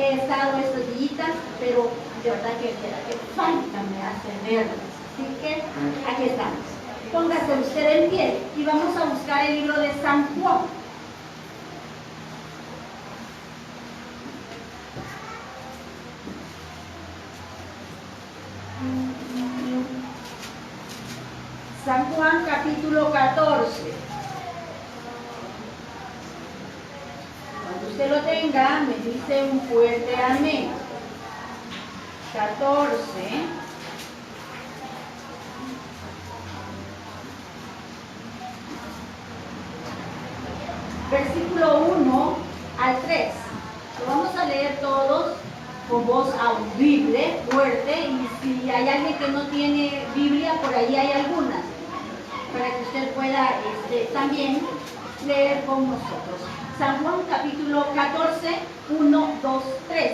he estado estos días, pero de verdad que falta me hace verlas. Así que aquí estamos. Póngase usted en pie y vamos a buscar el libro de San Juan. San Juan capítulo 14. Cuando usted lo tenga, me dice un fuerte amén. 14. Versículo 1 al 3. Lo vamos a leer todos con voz audible, fuerte, y si hay alguien que no tiene Biblia, por ahí hay algunas, para que usted pueda también leer con nosotros. San Juan capítulo 14, 1, 2, 3.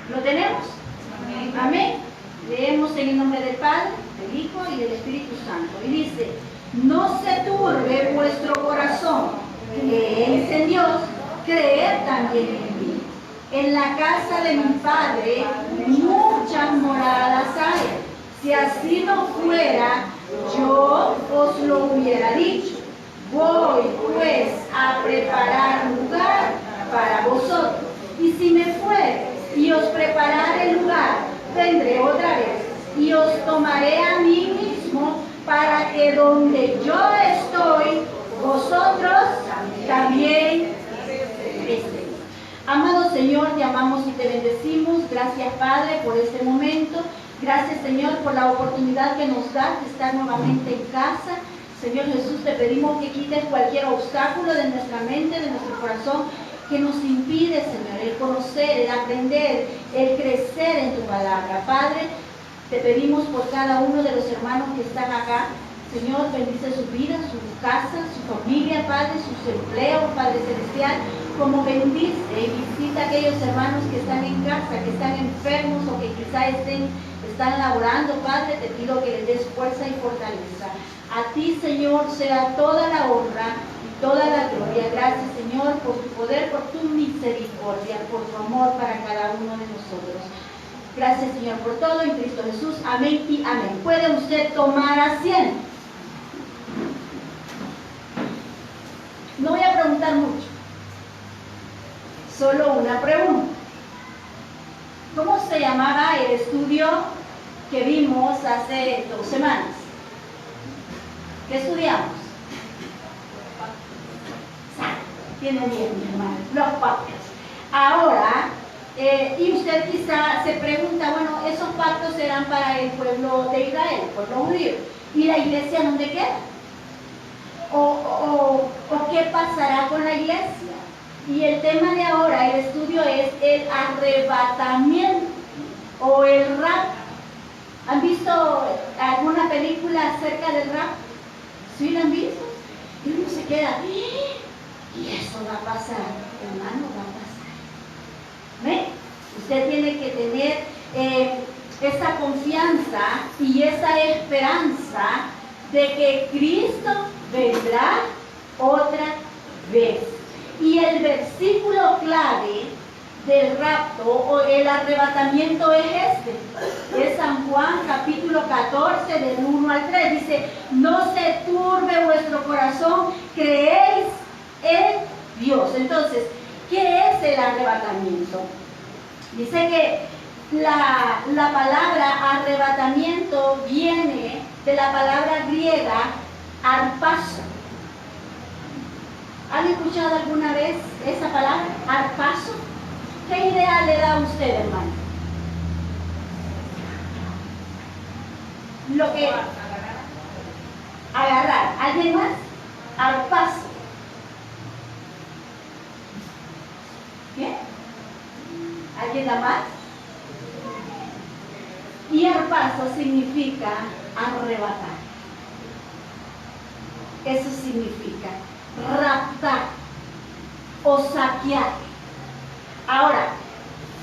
¿Lo tenemos? Amén. Amén. Leemos en el nombre del Padre, del Hijo y del Espíritu Santo. Y dice: no se turbe vuestro corazón. Creéis en Dios, creed también en mí. En la casa de mi Padre muchas moradas hay. Si así no fuera, yo os lo hubiera dicho. Voy pues a preparar lugar para vosotros. Y si me fuere y os prepararé el lugar, vendré otra vez y os tomaré a mí mismo, para que donde yo estoy, vosotros también estéis. Amado Señor, te amamos y te bendecimos. Gracias, Padre, por este momento. Gracias, Señor, por la oportunidad que nos das de estar nuevamente en casa. Señor Jesús, te pedimos que quites cualquier obstáculo de nuestra mente, de nuestro corazón, que nos impide, Señor, el conocer, el aprender, el crecer en tu palabra. Padre, te pedimos por cada uno de los hermanos que están acá. Señor, bendice su vida, su casa, su familia, Padre, sus empleos, Padre Celestial. Como bendice y visita a aquellos hermanos que están en casa, que están enfermos o que quizá están laborando, Padre, te pido que les des fuerza y fortaleza. A ti, Señor, sea toda la honra, toda la gloria. Gracias, Señor, por tu poder, por tu misericordia, por tu amor para cada uno de nosotros. Gracias, Señor, por todo en Cristo Jesús. Amén y amén. Puede usted tomar asiento. No voy a preguntar mucho, solo una pregunta. ¿Cómo se llamaba el estudio que vimos hace 2 semanas? ¿Qué estudiamos? Tiene bien, mi hermano, los pactos. Ahora, y usted quizá se pregunta, bueno, esos pactos serán para el pueblo de Israel, el pueblo judío. ¿Y la iglesia dónde queda? ¿O qué pasará con la iglesia? Y el tema de ahora, el estudio, es el arrebatamiento o el rapto. ¿Han visto alguna película acerca del rapto? ¿Sí la han visto? Y uno se queda, y eso va a pasar, hermano, va a pasar. ¿Ve? Usted tiene que tener esa confianza y esa esperanza de que Cristo vendrá otra vez. Y el versículo clave del rapto o el arrebatamiento es es San Juan capítulo 14 del 1 al 3. Dice: no se turbe vuestro corazón, creéis en Dios. Entonces, ¿qué es el arrebatamiento? Dice que la palabra arrebatamiento viene de la palabra griega arpazo. ¿Han escuchado alguna vez esa palabra, arpazo? ¿Qué idea le da a usted, hermano? Lo que agarrar. ¿Alguien más? Arpazo. ¿Bien? ¿Alguien da más? Y arpazo significa arrebatar. Eso significa raptar o saquear. Ahora,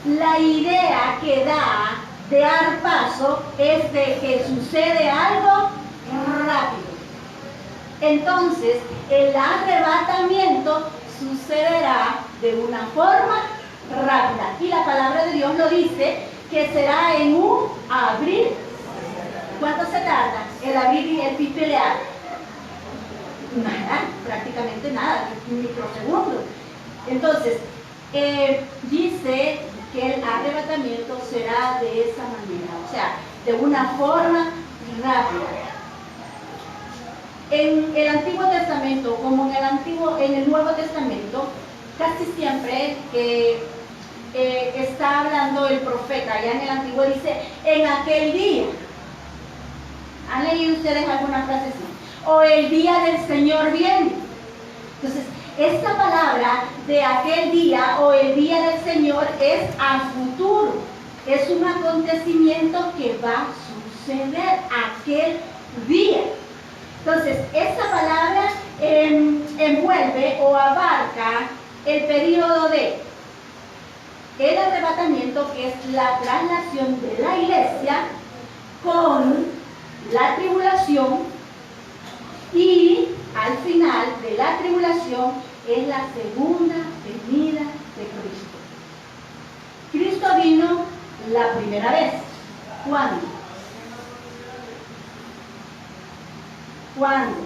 la idea que da de dar paso es de que sucede algo rápido. Entonces, el arrebatamiento sucederá de una forma rápida. Y la palabra de Dios lo dice, que será en un abrir. ¿Cuánto se tarda el abrir y el pipilear? Nada, prácticamente nada, un microsegundo. Entonces, dice que el arrebatamiento será de esa manera, o sea, de una forma rápida. En el Antiguo Testamento, como en el Nuevo Testamento, casi siempre que está hablando el profeta, allá en el Antiguo dice, en aquel día. ¿Han leído ustedes alguna frase así? O el día del Señor viene. Entonces, esta palabra de aquel día o el día del Señor es a futuro. Es un acontecimiento que va a suceder aquel día. Entonces, esta palabra envuelve o abarca el periodo de el arrebatamiento, que es la traslación de la iglesia con la tribulación, y al final de la tribulación es la segunda venida de Cristo. Cristo vino la primera vez. ¿Cuándo? ¿Cuándo?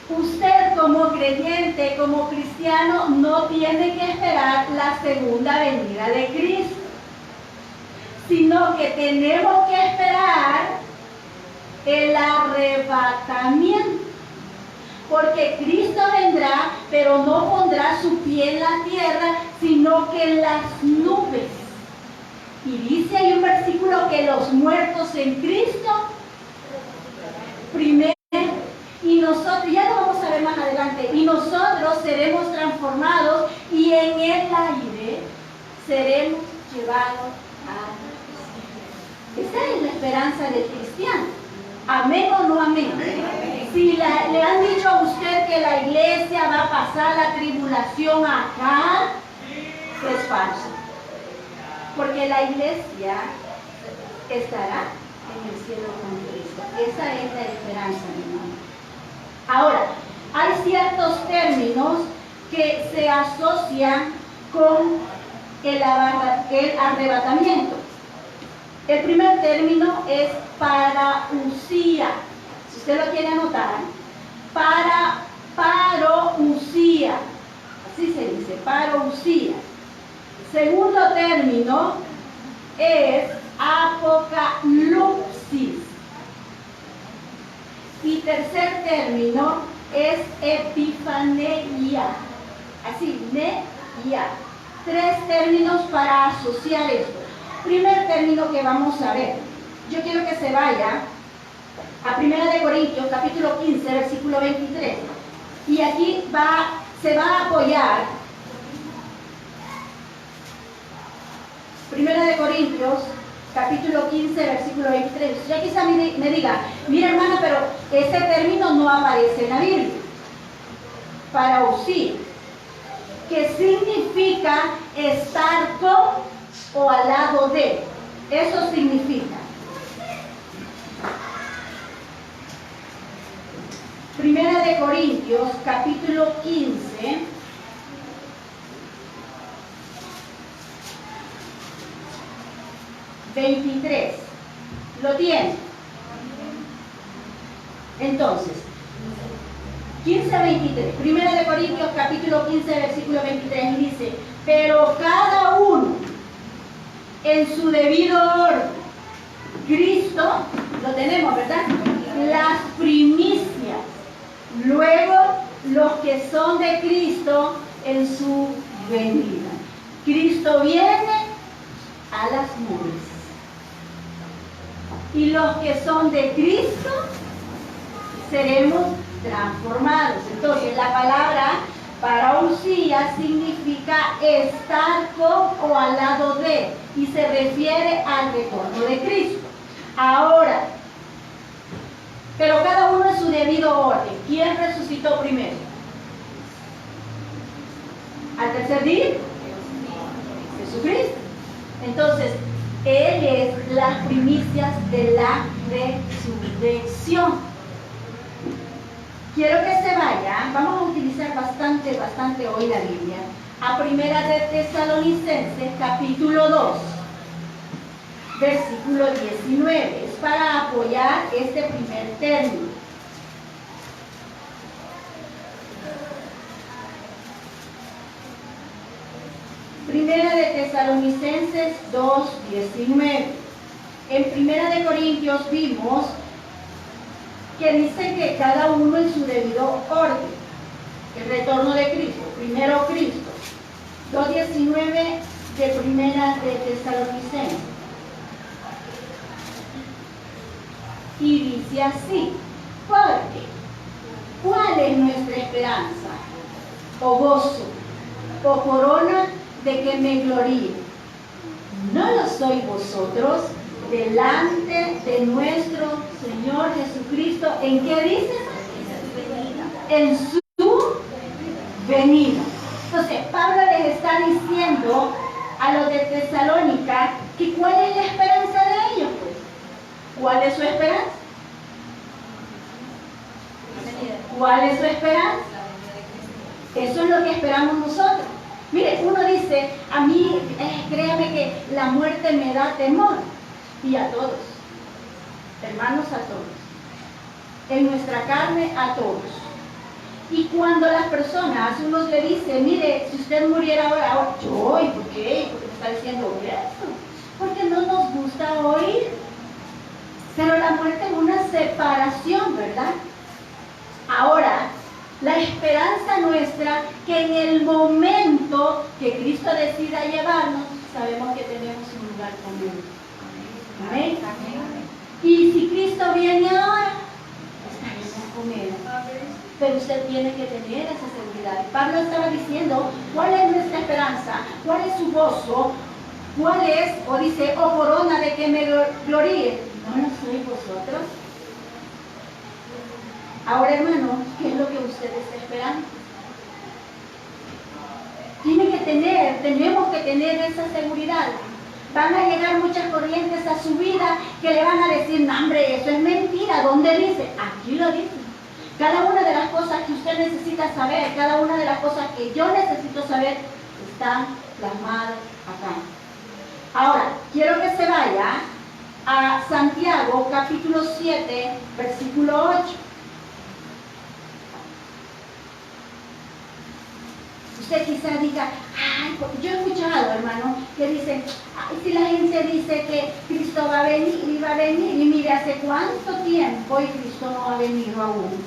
Usted como creyente, como cristiano, no tiene que esperar la segunda venida de Cristo, sino que tenemos que esperar el arrebatamiento, porque Cristo vendrá, pero no pondrá su pie en la tierra, sino que en las nubes. Y dice ahí un versículo que los muertos en Cristo primero, y nosotros, ya lo vamos a ver más adelante, y nosotros seremos transformados y en el aire seremos llevados a Dios. Esa es la esperanza del cristiano. ¿Amén o no amén? Si le han dicho a usted que la iglesia va a pasar la tribulación acá, es falso. Porque la iglesia estará en el cielo con Cristo. Esa es la esperanza, mi hermano. Ahora, hay ciertos términos que se asocian con el arrebatamiento. El primer término es parousia. Si usted lo quiere anotar, parousia. Así se dice, parousia. Segundo término es apocalipsis. Y tercer término es epifaneia. Así, neia. Tres términos para asociar esto. Primer término que vamos a ver. Yo quiero que se vaya a 1 Corintios, capítulo 15, versículo 23. Y aquí se va a apoyar 1 Corintios, capítulo 15, versículo 23. Ya quizá me diga, mira hermana, pero ese término no aparece en la Biblia. Parousia, que significa estar con o al lado de. Eso significa. 1 Corintios, capítulo 15, $23. ¿Lo tiene? Entonces, 15:23. 1 Corintios, capítulo 15, versículo 23, dice: pero cada uno en su debido orden. Cristo, lo tenemos, ¿verdad? Las primicias. Luego, los que son de Cristo en su venida. Cristo viene a las nubes. Y los que son de Cristo seremos transformados. Entonces, la palabra parousia significa estar con o al lado de, y se refiere al retorno de Cristo. Ahora, pero cada uno en su debido orden. ¿Quién resucitó primero? ¿Al tercer día? Jesucristo. Entonces, Él es las primicias de la resurrección. Quiero que se vaya, vamos a utilizar bastante hoy la Biblia, a Primera de Tesalonicenses, capítulo 2, versículo 19. Es para apoyar este primer término. Primera de Tesalonicenses 2:19. En Primera de Corintios vimos que dice que cada uno en su debido orden. El retorno de Cristo, primero Cristo. 2:19 de Primera de Tesalonicenses. Y dice así, porque ¿cuál es nuestra esperanza? O gozo, o corona de que me gloríe. ¿No lo sois vosotros delante de nuestro Señor Jesucristo? ¿En qué dice? En su venida. Entonces, Pablo les está diciendo a los de Tesalónica que ¿cuál es la esperanza de ellos? Pues, ¿cuál es su esperanza? ¿Cuál es su esperanza? Eso es lo que esperamos nosotros. Mire, uno dice, a mí, créame que la muerte me da temor. Y a todos, hermanos, a todos. En nuestra carne, a todos. Y cuando las personas, uno le dice, mire, si usted muriera ahora, yo, ¿y por qué? ¿Por qué me está diciendo eso? Porque no nos gusta oír. Pero la muerte es una separación, ¿verdad? Ahora, la esperanza nuestra, que en el momento que Cristo decida llevarnos, sabemos que tenemos un lugar con Él. Amén. Y si Cristo viene ahora, estaremos con Él. Pero usted tiene que tener esa seguridad. Pablo estaba diciendo, ¿cuál es nuestra esperanza? ¿Cuál es su gozo? ¿Cuál es, o dice, oh corona de que me gloríe? ¿No lo sois vosotros? Ahora, hermano, ¿qué es lo que usted está esperando? Tenemos que tener esa seguridad. Van a llegar muchas corrientes a su vida que le van a decir, no, hombre, eso es mentira. ¿Dónde dice? Aquí lo dice. Cada una de las cosas que usted necesita saber, cada una de las cosas que yo necesito saber, están plasmadas acá. Ahora, quiero que se vaya a Santiago, capítulo 7, versículo 8. Usted quizás diga, ay, yo he escuchado, hermano, que dicen, ay, si la gente dice que Cristo va a venir y va a venir, y mire, ¿hace cuánto tiempo y Cristo no ha venido aún?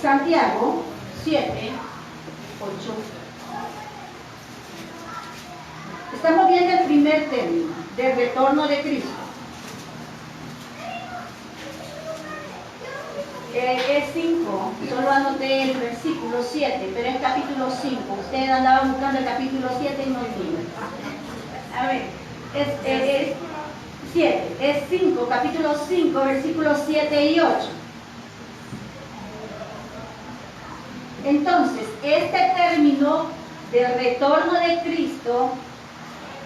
Santiago 7, 8. Estamos viendo el primer término del retorno de Cristo. Es 5, solo anoté el versículo 7, pero es capítulo 5. Ustedes andaban buscando el capítulo 7 y no tienen. A ver, es 7, es 5, capítulo 5, versículos 7 y 8. Entonces, este término del retorno de Cristo,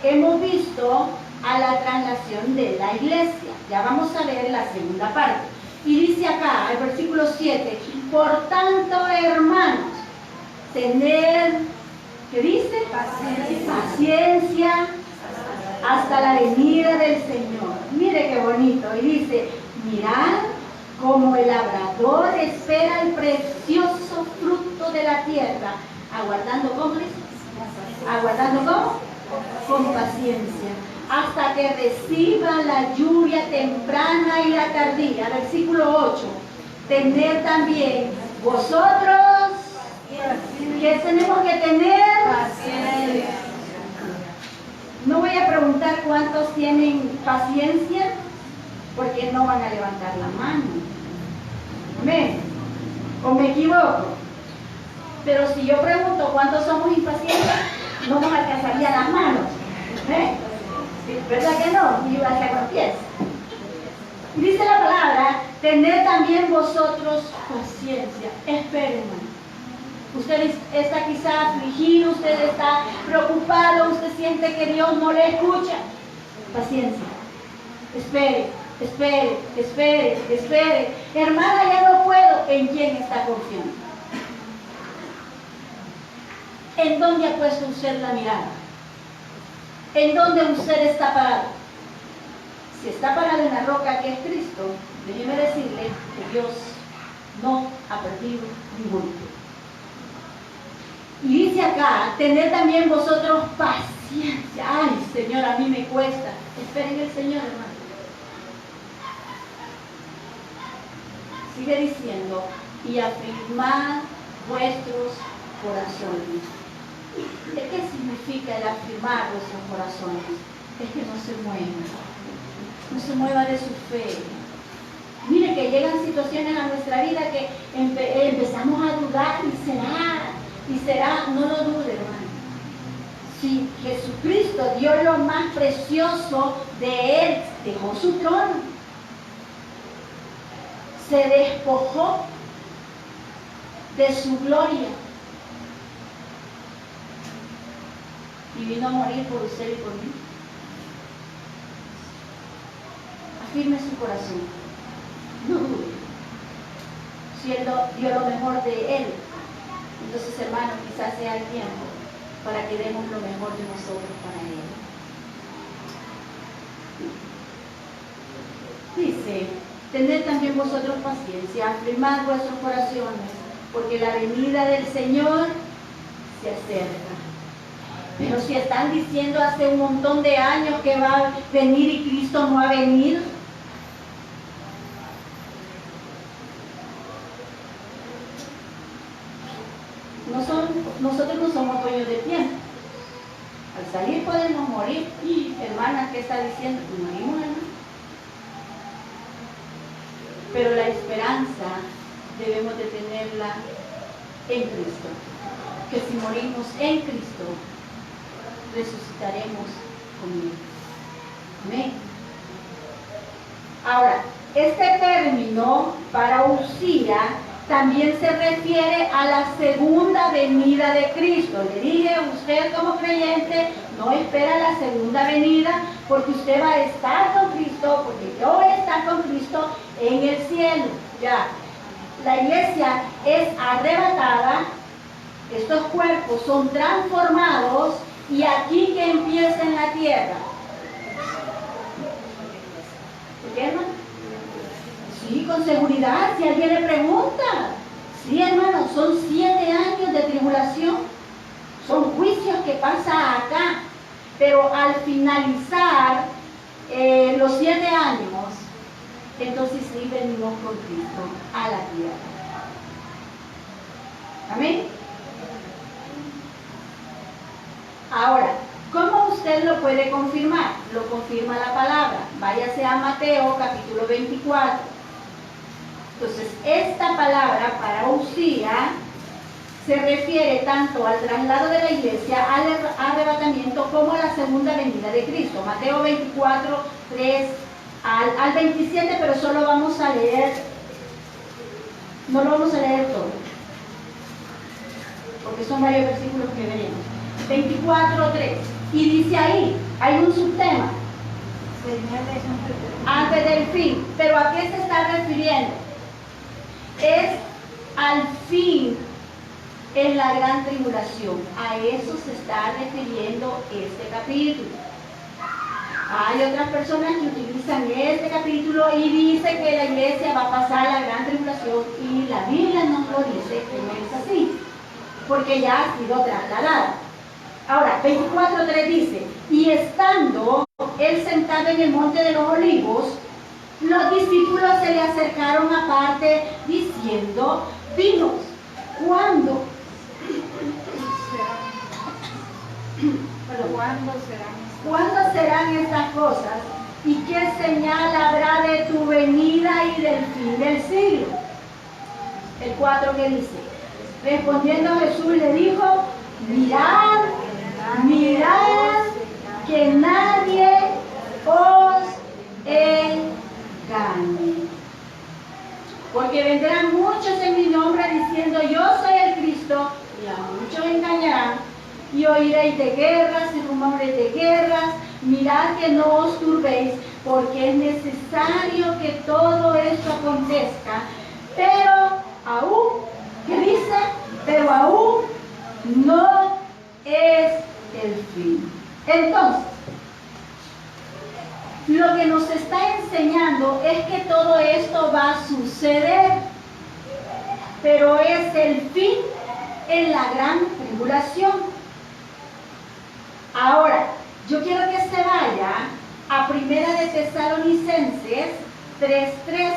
hemos visto a la traslación de la iglesia. Ya vamos a ver la segunda parte. Y dice acá, el versículo 7, por tanto, hermanos, tener, ¿qué dice? Paciencia hasta la venida del Señor. Mire qué bonito. Y dice, mirad como el labrador espera el precioso fruto de la tierra, aguardando, ¿cómo dice? Aguardando, ¿cómo? Con paciencia, hasta que reciba la lluvia temprana y la tardía. Versículo 8. Tener también vosotros, ¿qué tenemos que tener? Paciencia. No voy a preguntar cuántos tienen paciencia, porque no van a levantar la mano. ¿Amén? ¿O me equivoco? Pero si yo pregunto cuántos somos impacientes, no nos alcanzaría las manos. ¿Verdad que no? Y va a ser con pies. Y dice la palabra, tened también vosotros paciencia. Esperen. Usted está quizá afligido, usted está preocupado, usted siente que Dios no le escucha. Paciencia. Espere, espere, espere, espere. Hermana, ya no puedo. ¿En quién está confiando? ¿En dónde ha puesto usted la mirada? ¿En dónde usted está parado? Si está parado en la roca que es Cristo, déjeme decirle que Dios no ha perdido ningún tiempo. Y dice acá, tened también vosotros paciencia. Ay, Señor, a mí me cuesta. Esperen el Señor, hermano. Sigue diciendo, y afirmad vuestros corazones. ¿Qué significa el afirmar vuestros corazones? Es que no se mueva de su fe. Mire que llegan situaciones a nuestra vida que empezamos a dudar y será, no lo dude, hermano. Si Jesucristo dio lo más precioso de Él, dejó su trono, se despojó de su gloria y vino a morir por usted y por mí. Afirme su corazón, no dude. Si Él dio lo mejor de Él, entonces, hermano, quizás sea el tiempo para que demos lo mejor de nosotros para Él. Dice, tened también vosotros paciencia, afirmad vuestros corazones, porque la venida del Señor se acerca. Pero si están diciendo hace un montón de años que va a venir y Cristo no ha venido, nosotros no somos dueños del tiempo. Al salir podemos morir. Y hermana, ¿qué está diciendo? Morimos, hermano. Pero la esperanza debemos de tenerla en Cristo. Que si morimos en Cristo, resucitaremos con Él. Amén. Ahora, este término parousia también se refiere a la segunda venida de Cristo. Le dije, usted como creyente no espera la segunda venida porque usted va a estar con Cristo, porque yo voy a estar con Cristo en el cielo. Ya, la iglesia es arrebatada, estos cuerpos son transformados y aquí que empieza en la tierra. ¿Por qué, hermano? Sí, con seguridad, si alguien le pregunta. Sí, hermano, son 7 años de tribulación. Son juicios que pasan acá. Pero al finalizar los 7 años, entonces sí venimos con Cristo a la tierra. Amén. Ahora, ¿cómo usted lo puede confirmar? Lo confirma la palabra. Váyase a Mateo capítulo 24. Entonces, esta palabra parousia se refiere tanto al traslado de la iglesia, al arrebatamiento, como a la segunda venida de Cristo. Mateo 24, 3 al 27, pero solo vamos a leer, no lo vamos a leer todo, porque son varios versículos que veremos. 24, 3. Y dice ahí, hay un subtema, antes del fin. ¿Pero a qué se está refiriendo? Es al fin en la gran tribulación. A eso se está refiriendo este capítulo. Hay otras personas que utilizan este capítulo y dicen que la iglesia va a pasar la gran tribulación, y la Biblia nos lo dice que no es así, porque ya ha sido trasladada. Ahora, 24:3 dice, y estando él sentado en el monte de los olivos, los discípulos se le acercaron aparte diciendo, dinos, ¿cuándo serán estas cosas? ¿Y qué señal habrá de tu venida y del fin del siglo? El 4 que dice, respondiendo Jesús le dijo, mirad que nadie os engañe. Porque vendrán muchos en mi nombre diciendo yo soy el Cristo, y a muchos engañarán. y oiréis de guerras y rumores de guerras. Mirad que no os turbéis, porque es necesario que todo esto acontezca. Pero aún, ¿qué dice? Pero aún no es el fin. Entonces, lo que nos está enseñando es que todo esto va a suceder, pero es el fin en la gran tribulación. Ahora, yo quiero que se vaya a Primera de Tesalonicenses 3:13,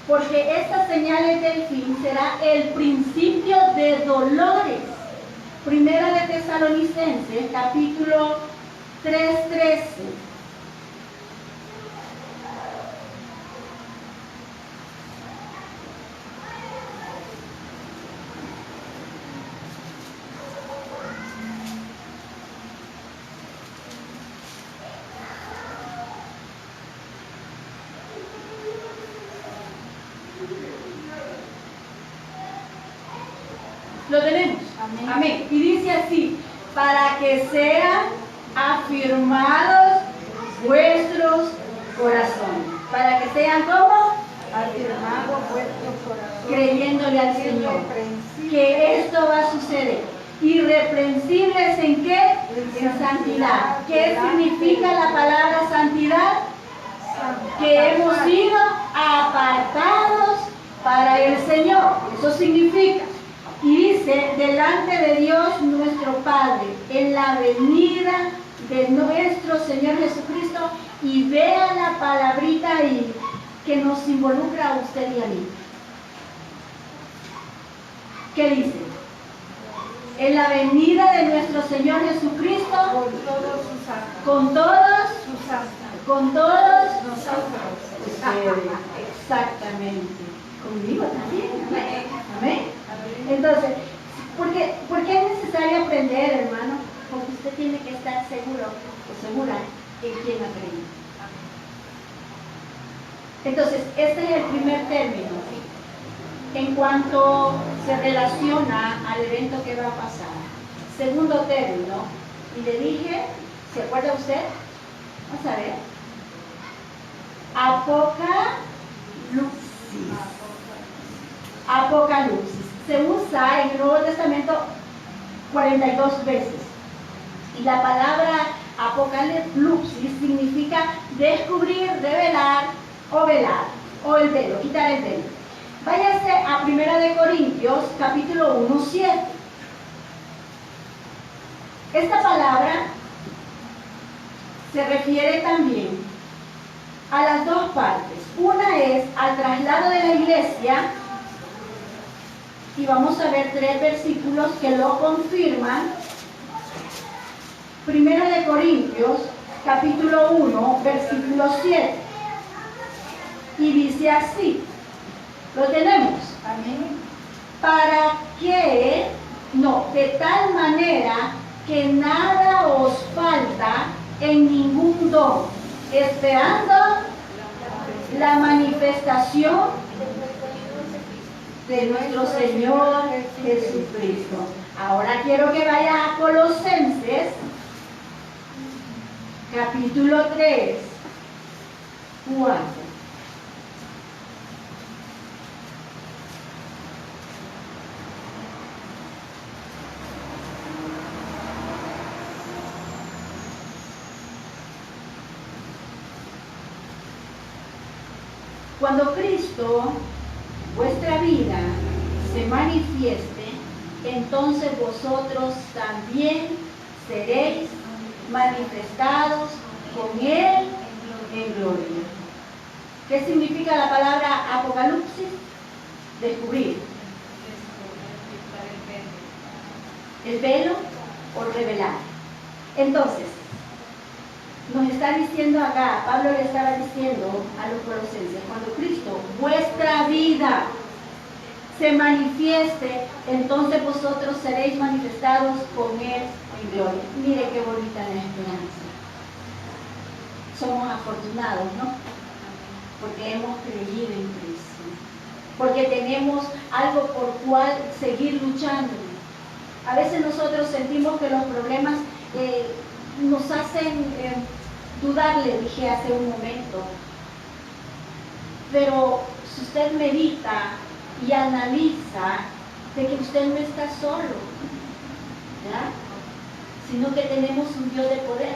porque estas señales del fin será el principio de dolores. Primera de Tesalonicenses, capítulo 3:13. Lo tenemos. Amén. Amén. Y dice así: para que sean afirmados vuestros corazones. Para que sean como Afirmados vuestros corazones. creyéndole al Señor. Que esto va a suceder. Irreprensibles ¿en qué? En santidad. ¿Qué significa la palabra santidad? Que hemos sido apartados para el Señor. Eso significa. Y dice, delante de Dios nuestro Padre, en la venida de nuestro Señor Jesucristo. Y vea la palabrita ahí que nos involucra a usted y a mí. ¿Qué dice? En la venida de nuestro Señor Jesucristo, Con todos sus santos. con todos, Sus santos. con todos Nosotros. ustedes. Exactamente. Conmigo también. Amén. Amén. Entonces, ¿por qué es necesario aprender, hermano? Porque usted tiene que estar seguro o segura en quién ha creído. Entonces, este es el primer término, ¿sí? En cuanto se relaciona al evento que va a pasar. Segundo término, y le dije, ¿se acuerda usted? Vamos a ver. Apocalipsis. Se usa en el Nuevo Testamento 42 veces. Y la palabra apocalipsis significa descubrir, revelar o velar, o el velo, quitar el velo. Váyase a 1 Corintios, capítulo 1, 7. Esta palabra se refiere también a las dos partes. Una es al traslado de la iglesia, y vamos a ver 3 versículos que lo confirman. 1 Corintios, capítulo 1, versículo 7. Y dice así, lo tenemos. Amén. Para que, no, de tal manera que nada os falta en ningún don, esperando la manifestación de nuestro Señor Jesucristo. Ahora quiero que vaya a Colosenses, capítulo 3, 4. Cuando Cristo, vuestra vida, se manifieste, entonces vosotros también seréis manifestados con Él en gloria. ¿Qué significa la palabra apocalipsis? Descubrir. El velo o revelar. Entonces, nos está diciendo acá, Pablo le estaba diciendo a los colosenses, cuando Cristo, vuestra vida, se manifieste, entonces vosotros seréis manifestados con Él en gloria. Mire qué bonita la esperanza. Somos afortunados, ¿no? Porque hemos creído en Cristo. Porque tenemos algo por cual seguir luchando. A veces nosotros sentimos que los problemas nos hacen dudar, le dije hace un momento. Pero si usted medita y analiza de que usted no está solo, ¿ya? Sino que tenemos un Dios de poder.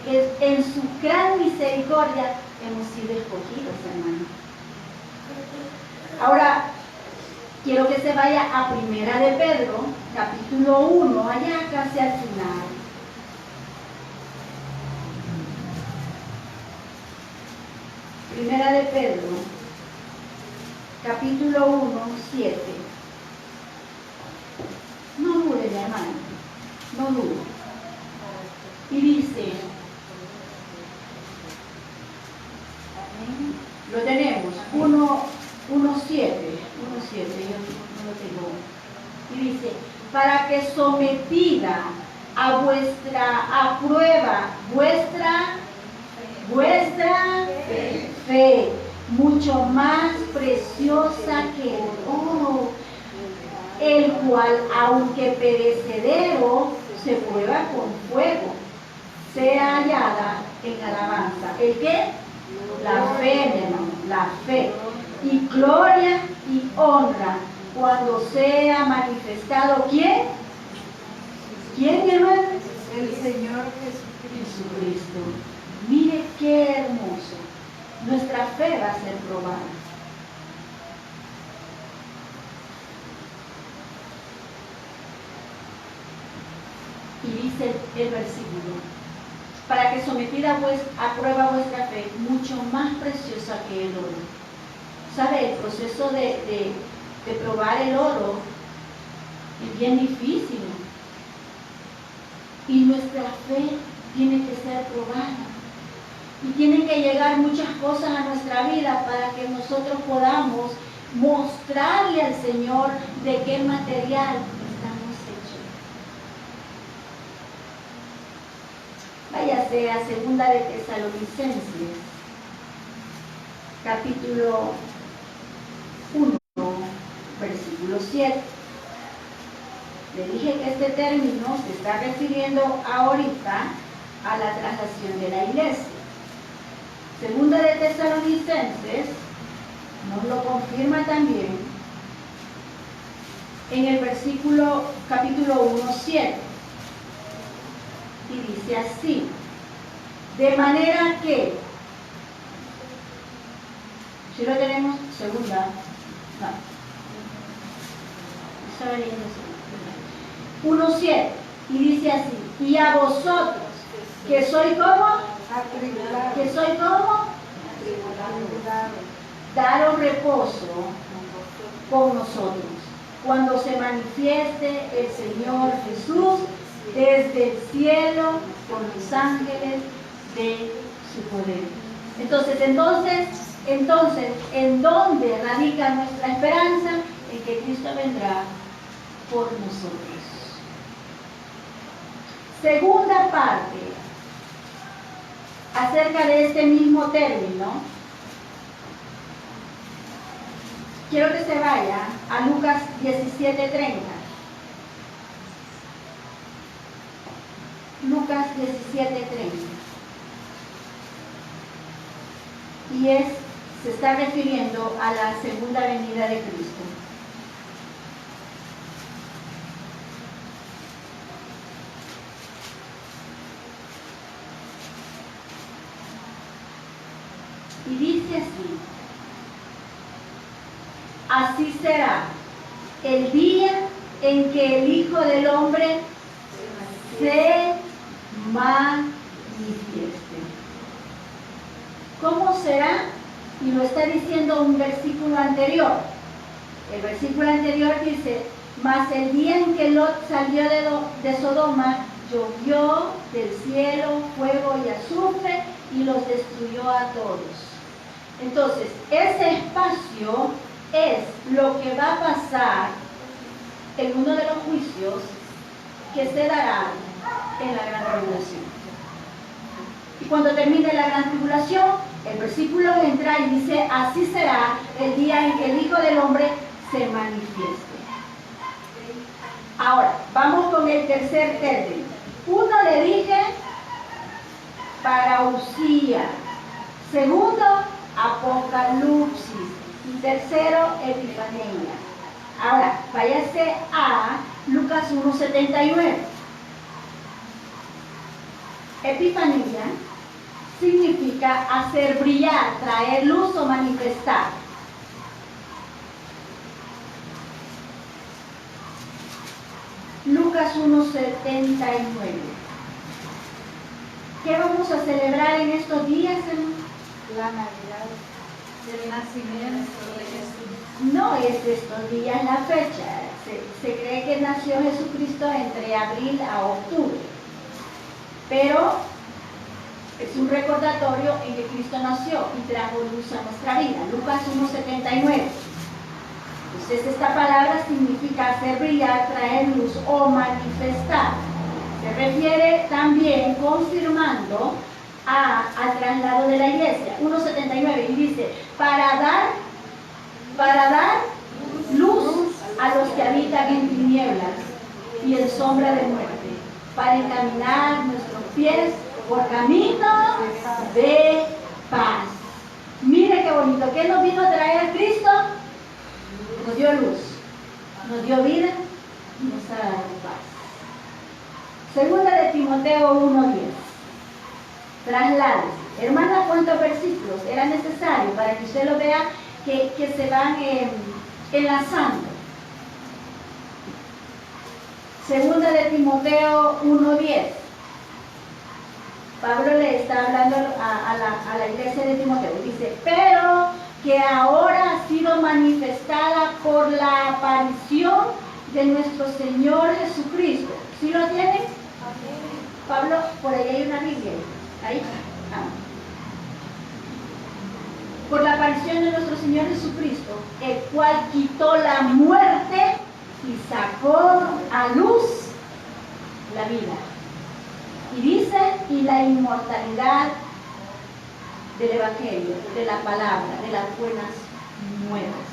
Que en su gran misericordia hemos sido escogidos, hermano. Ahora, quiero que se vaya a Primera de Pedro, capítulo 1, allá casi al final. Primera de Pedro, capítulo 1, 7. No dure, mi hermano, no dure. Y dice, lo tenemos, 1:7, yo no lo tengo. Y dice, para que sometida a prueba vuestra fe, mucho más preciosa que el oro, el cual, aunque perecedero, se prueba con fuego, sea hallada en alabanza. ¿El qué? La fe, mi hermano, la fe. Y gloria y honra cuando sea manifestado, ¿quién? ¿Quién, mi hermano? El Señor Jesucristo. Jesucristo. Mire qué hermoso. Nuestra fe va a ser probada. Y dice el versículo, para que sometida a prueba vuestra fe, mucho más preciosa que el oro. ¿Sabe? El proceso de probar el oro es bien difícil. Y nuestra fe tiene que ser probada. Y tienen que llegar muchas cosas a nuestra vida para que nosotros podamos mostrarle al Señor de qué material estamos hechos. Váyase a Segunda de Tesalonicenses, capítulo 1, versículo 7. Le dije que este término se está refiriendo ahorita a la traslación de la iglesia. Segunda de Tesalonicenses nos lo confirma también en el capítulo 1, 7. Y dice así, de manera que, si lo tenemos, segunda, no, estaba leyendo 1:7, y dice así, y a vosotros, que soy como, que soy como, daros reposo con nosotros, cuando se manifieste el Señor Jesús desde el cielo con los ángeles de su poder. Entonces, ¿en dónde radica nuestra esperanza? En que Cristo vendrá por nosotros. Segunda parte, acerca de este mismo término, quiero que se vaya a Lucas 17:30. Lucas 17:30. Y se está refiriendo a la segunda venida de Cristo. Y dice así será el día en que el Hijo del Hombre se manifieste. ¿Cómo será? Y lo está diciendo un versículo anterior. El versículo anterior dice, mas el día en que Lot salió de Sodoma, llovió del cielo fuego y azufre y los destruyó a todos. Entonces, ese espacio es lo que va a pasar en uno de los juicios que se dará en la gran tribulación. Y cuando termine la gran tribulación, el versículo entra y dice, así será el día en que el Hijo del Hombre se manifieste. Ahora, vamos con el tercer término. Uno le dije parusía. Segundo, apocalipsis. Y tercero, epifanía. Ahora, váyase a Lucas 1:79. Epifanía significa hacer brillar, traer luz o manifestar. Lucas 1:79. ¿Qué vamos a celebrar en estos días, hermano? La Navidad del nacimiento de Jesús. No es estos días la fecha. Se cree que nació Jesucristo entre abril a octubre. Pero es un recordatorio en que Cristo nació y trajo luz a nuestra vida. Lucas 1:79. Entonces esta palabra significa hacer brillar, traer luz o manifestar. Se refiere también confirmando al traslado de la iglesia. 1:79 y dice, para dar luz a los que habitan en tinieblas y en sombra de muerte, para encaminar nuestros pies por camino de paz. Mire qué bonito. ¿Qué nos vino a traer Cristo? Nos dio luz, nos dio vida y nos ha dado paz. Segunda de Timoteo 1:10. Traslades. Hermana, ¿cuántos versículos era necesario para que usted lo vea que se van enlazando? Segunda de Timoteo 1:10. Pablo le está hablando a la iglesia de Timoteo. Dice, pero que ahora ha sido manifestada por la aparición de nuestro Señor Jesucristo. ¿Sí lo tienen? Pablo, por ahí hay una Biblia. Ahí. Por la aparición de nuestro Señor Jesucristo, el cual quitó la muerte y sacó a luz la vida. Y dice, y la inmortalidad del Evangelio, de la palabra, de las buenas nuevas.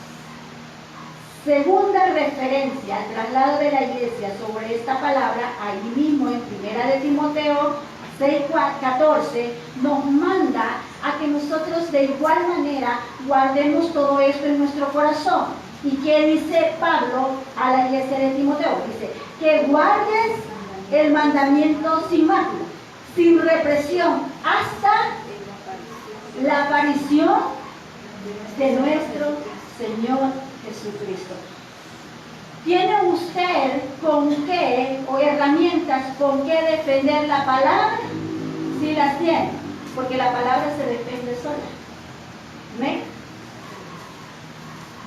Segunda referencia al traslado de la iglesia sobre esta palabra, ahí mismo en 1 de Timoteo 6:14, nos manda a que nosotros de igual manera guardemos todo esto en nuestro corazón. ¿Y qué dice Pablo a la iglesia de Timoteo? Dice, que guardes el mandamiento sin mácula, sin represión, hasta la aparición de nuestro Señor Jesucristo. ¿Tiene usted con qué o herramientas con qué defender la palabra? Sí las tiene, porque la palabra se defiende sola. ¿Amén?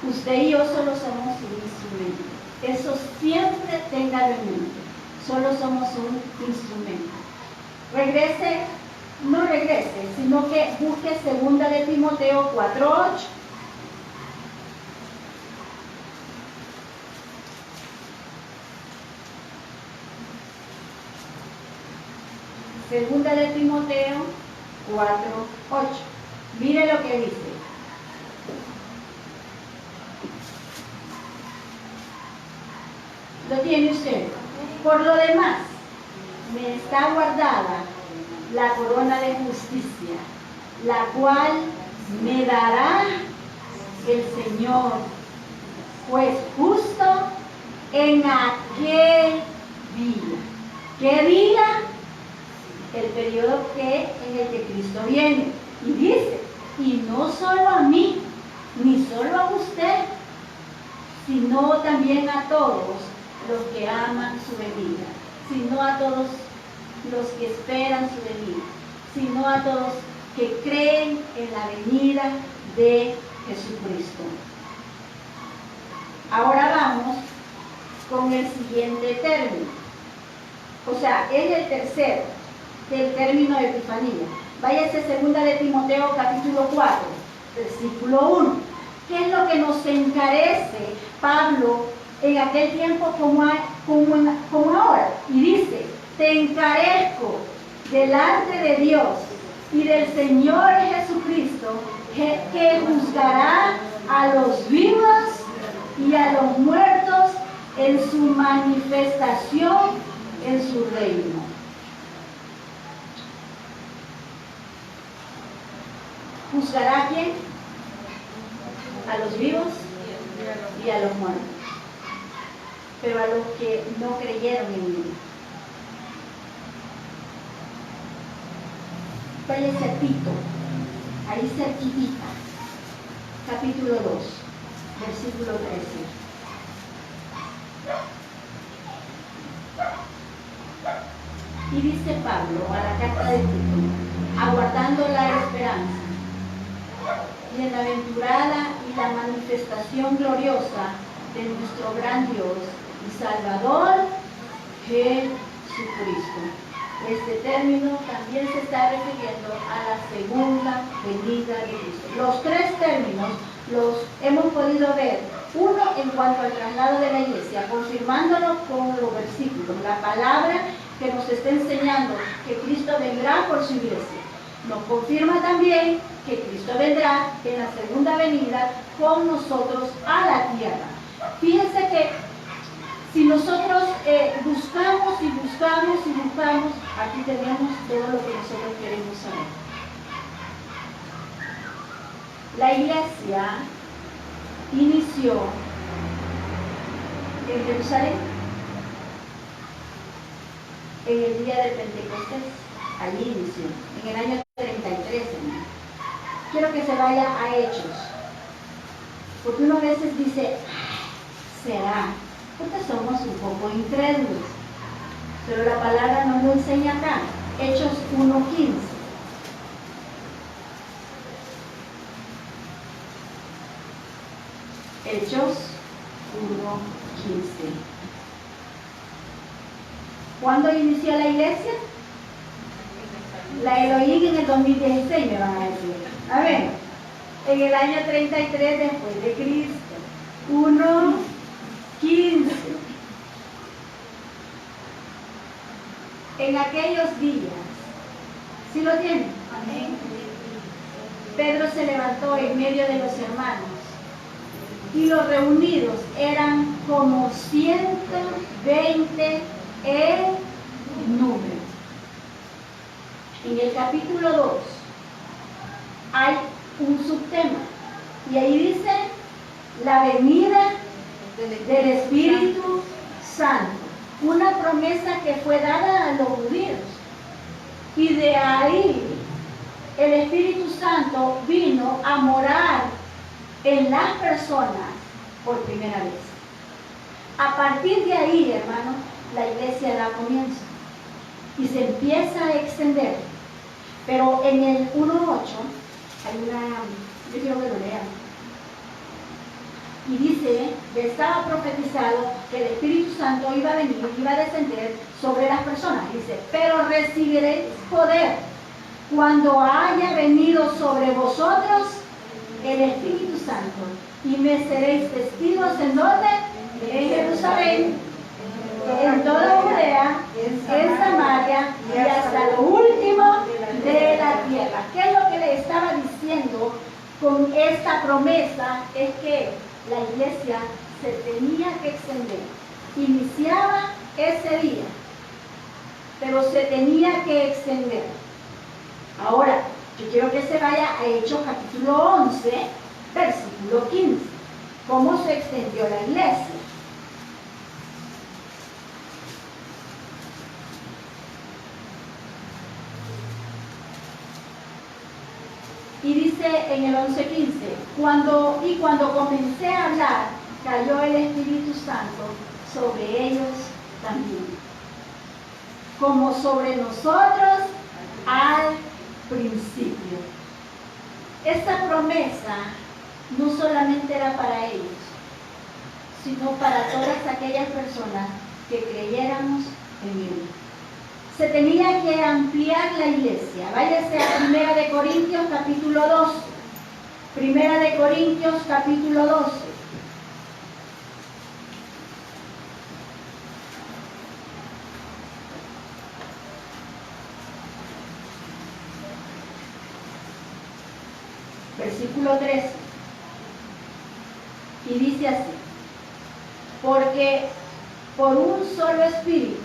Usted y yo solo somos un instrumento. Eso siempre téngalo en mente. Solo somos un instrumento. No regrese, sino que busque 2 de Timoteo 4:8. Segunda de Timoteo 4:8. Mire lo que dice. ¿Lo tiene usted? Por lo demás, me está guardada la corona de justicia, la cual me dará el Señor, pues justo en aquel día. ¿Qué día? El periodo en el que Cristo viene. Y dice, y no solo a mí, ni solo a usted, sino también a todos los que aman su venida, sino a todos los que esperan su venida, sino a todos que creen en la venida de Jesucristo. Ahora vamos con el siguiente término. O sea, es el tercero del término de Epifanía. Váyase 2 de Timoteo capítulo 4, versículo 1. ¿Qué es lo que nos encarece Pablo en aquel tiempo como ahora? Y dice, te encarezco delante de Dios y del Señor Jesucristo, que juzgará a los vivos y a los muertos en su manifestación en su reino. ¿Juzgará a quién? A los vivos y a los muertos, pero a los que no creyeron en él. Váyase a Tito, ahí cerquitita, capítulo 2, versículo 13. Y dice Pablo a la carta de Tito, aguardando la esperanza bienaventurada y la manifestación gloriosa de nuestro gran Dios y Salvador Jesucristo. Este término también se está refiriendo a la segunda venida de Cristo. Los tres términos los hemos podido ver. Uno en cuanto al traslado de la iglesia, confirmándolo con los versículos, la palabra que nos está enseñando que Cristo vendrá por su iglesia. Nos confirma también que Cristo vendrá en la segunda venida con nosotros a la tierra. Fíjense que si nosotros buscamos y buscamos y buscamos, aquí tenemos todo lo que nosotros queremos saber. La iglesia inició en Jerusalén en el día de Pentecostés. Allí inició, en el año 33. Quiero que se vaya a Hechos, porque uno a veces dice, será, porque somos un poco incrédulos, pero la palabra nos lo enseña acá. Hechos 1:15. Hechos 1:15. ¿Cuándo inició la iglesia? La Elohim en el 2016, me van a decir. A ver, en el año 33 después de Cristo. 1:15. En aquellos días, ¿sí lo tienen? Amén. Pedro se levantó en medio de los hermanos y los reunidos eran como 120 en número. En el capítulo 2 hay un subtema y ahí dice la venida del Espíritu Santo, una promesa que fue dada a los judíos, y de ahí el Espíritu Santo vino a morar en las personas por primera vez. A partir de ahí, hermano, la iglesia da comienzo y se empieza a extender. Pero en el 1:8 hay yo quiero que lo lean. Y dice que estaba profetizado que el Espíritu Santo iba a venir, iba a descender sobre las personas. Dice, pero recibiréis poder cuando haya venido sobre vosotros el Espíritu Santo, y me seréis testigos ¿en dónde? En Jerusalén, en toda Judea, en Samaria y hasta lo último de la tierra. ¿Qué es lo que le estaba diciendo con esta promesa? Es que la iglesia se tenía que extender. Iniciaba ese día, pero se tenía que extender. Ahora, yo quiero que se vaya a Hechos capítulo 11, versículo 15. ¿Cómo se extendió la iglesia? Y dice en el 11:15, cuando comencé a hablar, cayó el Espíritu Santo sobre ellos también, como sobre nosotros al principio. Esta promesa no solamente era para ellos, sino para todas aquellas personas que creyéramos en él. Se tenía que ampliar la iglesia. Váyase a 1 de Corintios capítulo 12. 1 de Corintios capítulo 12. Versículo 13. Y dice así, porque por un solo espíritu,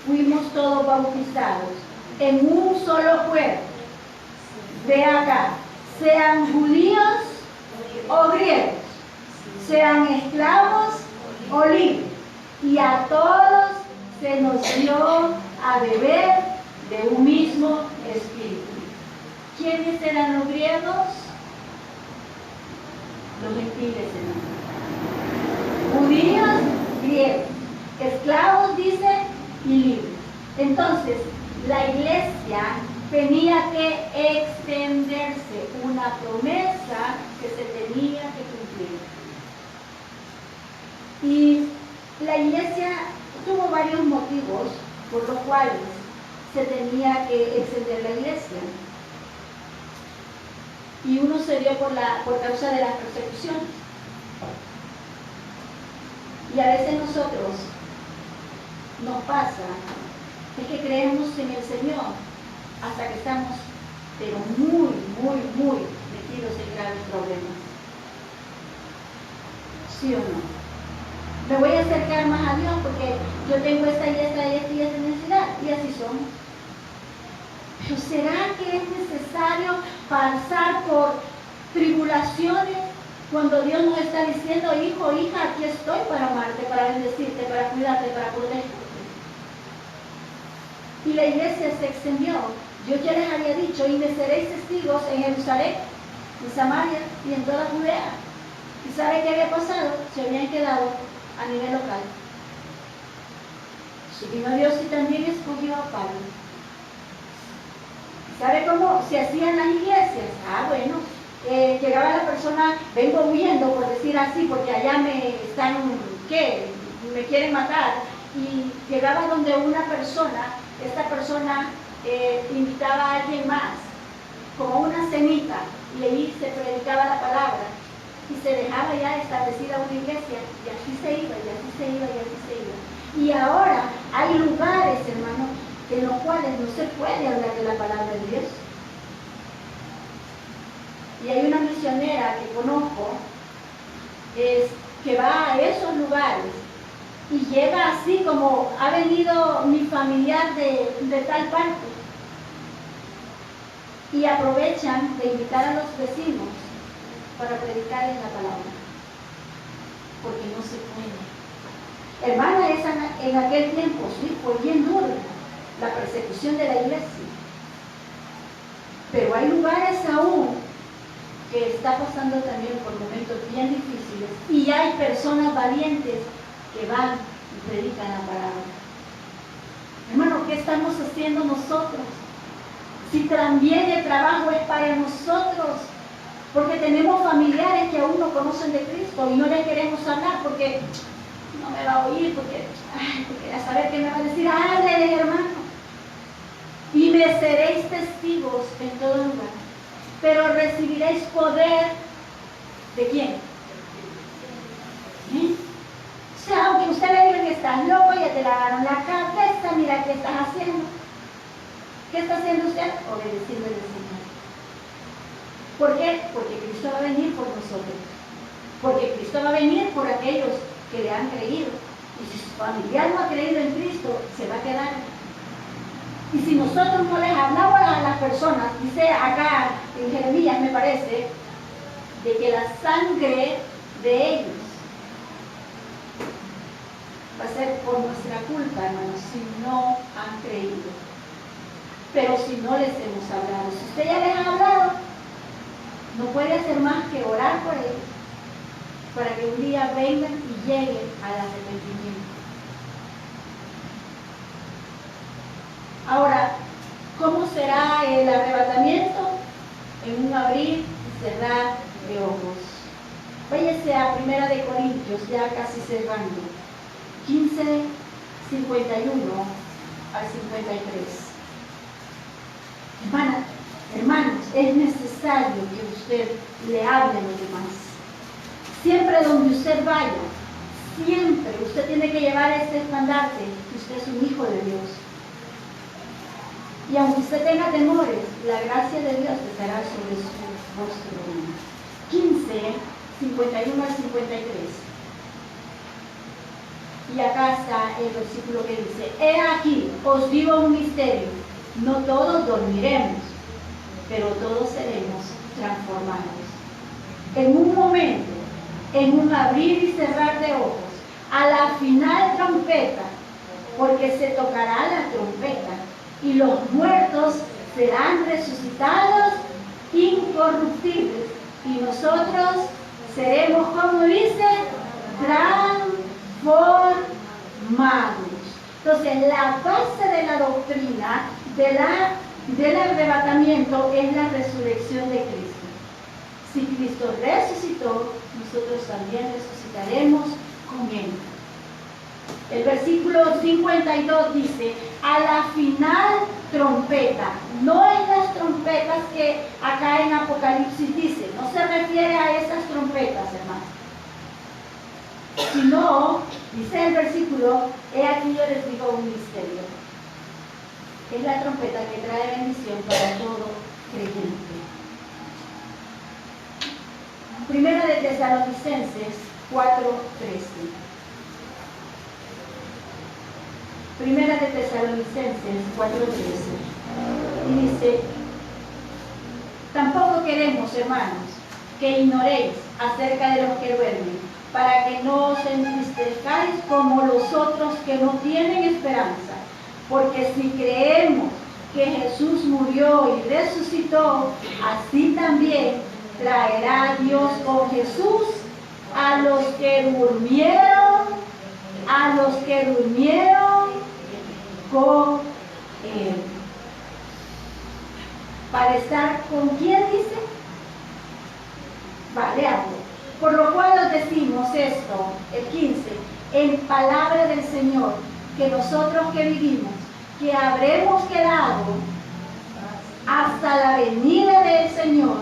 fuimos todos bautizados en un solo cuerpo. Ve acá, sean judíos o griegos, sean esclavos o libres, y a todos se nos dio a beber de un mismo espíritu. ¿Quiénes eran los griegos? Los gentiles eran. Judíos, griegos, esclavos, dice, y libres. Entonces, la iglesia tenía que extenderse, una promesa que se tenía que cumplir. Y la iglesia tuvo varios motivos por los cuales se tenía que extender la iglesia. Y uno se dio por causa de las persecuciones. Y a veces nosotros nos pasa es que creemos en el Señor hasta que estamos, pero muy metidos en graves problemas. ¿Sí o no? Me voy a acercar más a Dios porque yo tengo esta necesidad, y así son. Pero ¿será que es necesario pasar por tribulaciones cuando Dios nos está diciendo, hijo, hija, aquí estoy para amarte, para bendecirte, para cuidarte, para protegerte? Y la iglesia se extendió. Yo ya les había dicho, y me seréis testigos en Jerusalén, en Samaria y en toda Judea. ¿Y sabe qué había pasado? Se habían quedado a nivel local. Su vino Dios y también escogió a Pablo. ¿Sabe cómo se hacían las iglesias? Bueno, llegaba la persona, vengo huyendo, por decir así, porque allá me están, me quieren matar. Y llegaba donde una persona, esta persona invitaba a alguien más, como una cenita, y ahí se predicaba la palabra, y se dejaba ya establecida una iglesia, y así se iba, y así se iba, y así se iba. Y ahora hay lugares, hermanos, en los cuales no se puede hablar de la palabra de Dios. Y hay una misionera que conozco, que va a esos lugares, y llega así como ha venido mi familiar de tal parte, y aprovechan de invitar a los vecinos para predicarles la palabra, porque no se puede. Hermana, en aquel tiempo sí fue bien duro la persecución de la iglesia, pero hay lugares aún que está pasando también por momentos bien difíciles, y hay personas valientes que van y predican la palabra. Hermano, ¿qué estamos haciendo nosotros? Si también el trabajo es para nosotros, porque tenemos familiares que aún no conocen de Cristo y no les queremos hablar porque no me va a oír, porque a saber qué me va a decir. Háblele, hermano, y me seréis testigos en todo lugar, pero recibiréis poder. ¿De quién? O sea, aunque usted le diga que estás loco, ya te lavaron la cabeza, mira qué estás haciendo. ¿Qué está haciendo usted? Obedeciendo al Señor. ¿Por qué? Porque Cristo va a venir por nosotros. Porque Cristo va a venir por aquellos que le han creído. Y si su familiar no ha creído en Cristo, se va a quedar. Y si nosotros no les hablamos a las personas, dice acá en Jeremías, me parece, de que la sangre de ellos va a ser por nuestra culpa, hermanos, si no han creído. Pero si no les hemos hablado, si usted ya les ha hablado, no puede hacer más que orar por ellos, para que un día vengan y lleguen al arrepentimiento. Ahora, ¿cómo será el arrebatamiento? En un abrir y cerrar de ojos. Váyase a 1 Corintios, ya casi cerrando, 15, 51 al 53. Hermanos, es necesario que usted le hable a los demás. Siempre donde usted vaya, siempre usted tiene que llevar este estandarte, que usted es un hijo de Dios. Y aunque usted tenga temores, la gracia de Dios estará sobre su rostro. 15, 51 al 53. Y acá está el versículo que dice, he aquí, os digo un misterio, no todos dormiremos, pero todos seremos transformados. En un momento, en un abrir y cerrar de ojos, a la final trompeta, porque se tocará la trompeta, y los muertos serán resucitados incorruptibles, y nosotros seremos, como dice, transformados. Entonces, la base de la doctrina del arrebatamiento es la resurrección de Cristo. Si Cristo resucitó, nosotros también resucitaremos con Él. El versículo 52 dice, a la final trompeta, no en las trompetas que acá en Apocalipsis dice, no se refiere a esas trompetas, hermanos, sino, dice el versículo, he aquí yo les digo un misterio. Es la trompeta que trae bendición para todo creyente. Primera de Tesalonicenses 4:13. Primera de Tesalonicenses 4:13. Y dice, tampoco queremos, hermanos, que ignoréis acerca de los que duermen, para que no os entristezcáis como los otros que no tienen esperanza. Porque si creemos que Jesús murió y resucitó, así también traerá Dios con Jesús a los que durmieron con Él. Para estar con quién, dice. Vale, por lo cual os decimos esto, el 15, en palabra del Señor, que nosotros que vivimos, que habremos quedado hasta la venida del Señor,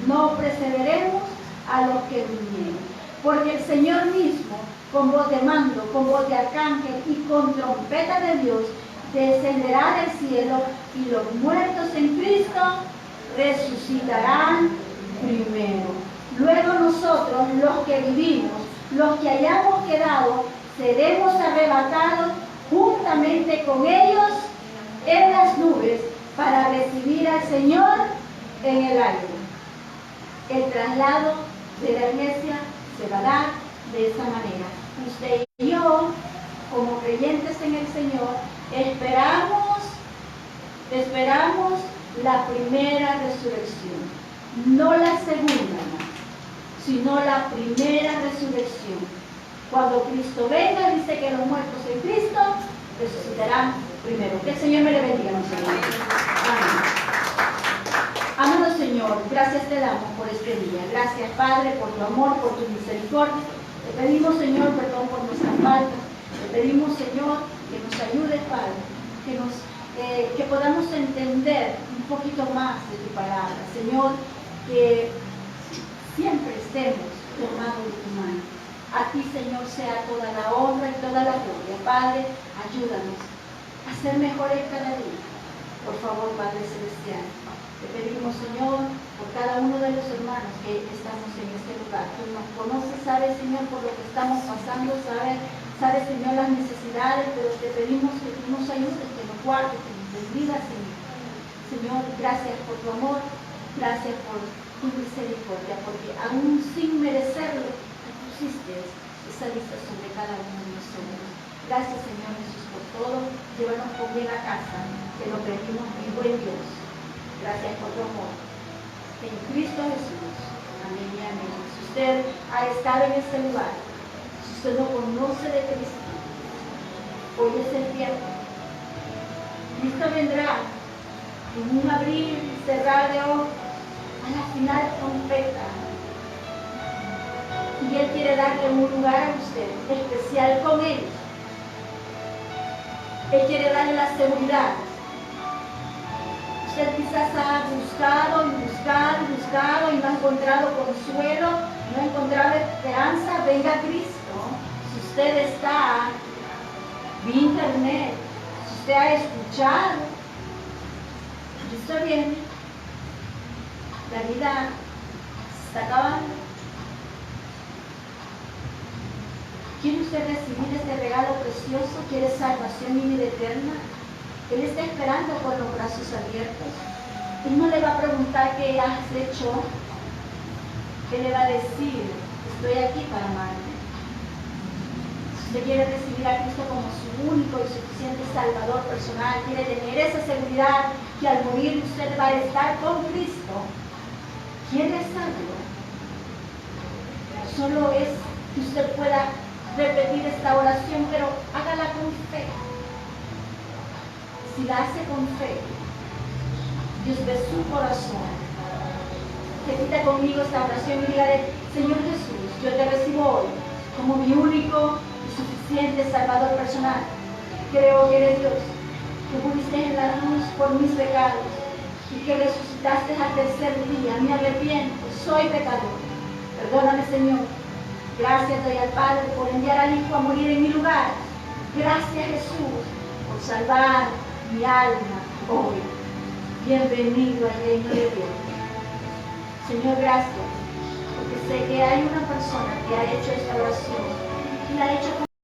no perseveremos a los que durmieron. Porque el Señor mismo, con voz de mando, con voz de arcángel y con trompeta de Dios, descenderá del cielo, y los muertos en Cristo resucitarán primero. Luego nosotros, los que vivimos, los que hayamos quedado, seremos arrebatados juntamente con ellos en las nubes para recibir al Señor en el aire. El traslado de la iglesia se va a dar de esa manera. Usted y yo, como creyentes en el Señor, esperamos la primera resurrección, no la segunda, sino la primera resurrección. Cuando Cristo venga, dice que los muertos en Cristo resucitarán primero. Que el Señor me le bendiga, mis hermanos. Amén. Amado Señor, gracias te damos por este día. Gracias, Padre, por tu amor, por tu misericordia. Te pedimos, Señor, perdón por nuestras faltas. Te pedimos, Señor, que nos ayudes, Padre, que podamos entender un poquito más de tu palabra. Señor, que siempre estemos tomados de tu mano. A ti, Señor, sea toda la honra y toda la gloria. Padre, ayúdanos a ser mejores cada día. Por favor, Padre Celestial, te pedimos, Señor, por cada uno de los hermanos que estamos en este lugar. Tú nos conoces, sabes, Señor, por lo que estamos pasando, sabes, Señor, las necesidades, pero te pedimos que tú nos ayudes, que nos guardes, que nos bendigas, Señor. Señor, gracias por tu amor, gracias por tu misericordia, porque aún sin merecerlo, esa lista sobre cada uno de nosotros. Gracias, Señor Jesús, por todo. Llévanos con bien a casa, que lo pedimos, mi buen Dios. Gracias por tu amor. En Cristo Jesús. Amén y amén. Si usted ha estado en este lugar, si usted no conoce de Cristo, hoy es el tiempo. Cristo vendrá en un abrir y cerrar de ojos a la final trompeta. Y Él quiere darle un lugar a usted especial con Él. Él quiere darle la seguridad. Usted quizás ha buscado y no ha encontrado consuelo, no ha encontrado esperanza. Venga a Cristo. Si usted está vía internet, si usted ha escuchado, Cristo viene. La vida se está acabando. ¿Quiere usted recibir este regalo precioso? ¿Quiere salvación y vida eterna? Él está esperando con los brazos abiertos. Él no le va a preguntar qué has hecho. Él le va a decir, estoy aquí para amarte. Si usted quiere recibir a Cristo como su único y suficiente Salvador personal, quiere tener esa seguridad que al morir usted va a estar con Cristo, quiere hacerlo. Solo es que usted pueda repetir esta oración, pero hágala con fe. Si la hace con fe, Dios ve su corazón. Repita conmigo esta oración y dígale, Señor Jesús, yo te recibo hoy como mi único y suficiente Salvador personal. Creo que eres Dios, que muriste en la cruz por mis pecados y que resucitaste al tercer día. Me arrepiento, soy pecador. Perdóname, Señor. Gracias doy al Padre por enviar al Hijo a morir en mi lugar. Gracias, Jesús, por salvar mi alma hoy. Bienvenido al reino de Dios. Señor, gracias, porque sé que hay una persona que ha hecho esta oración y la ha hecho con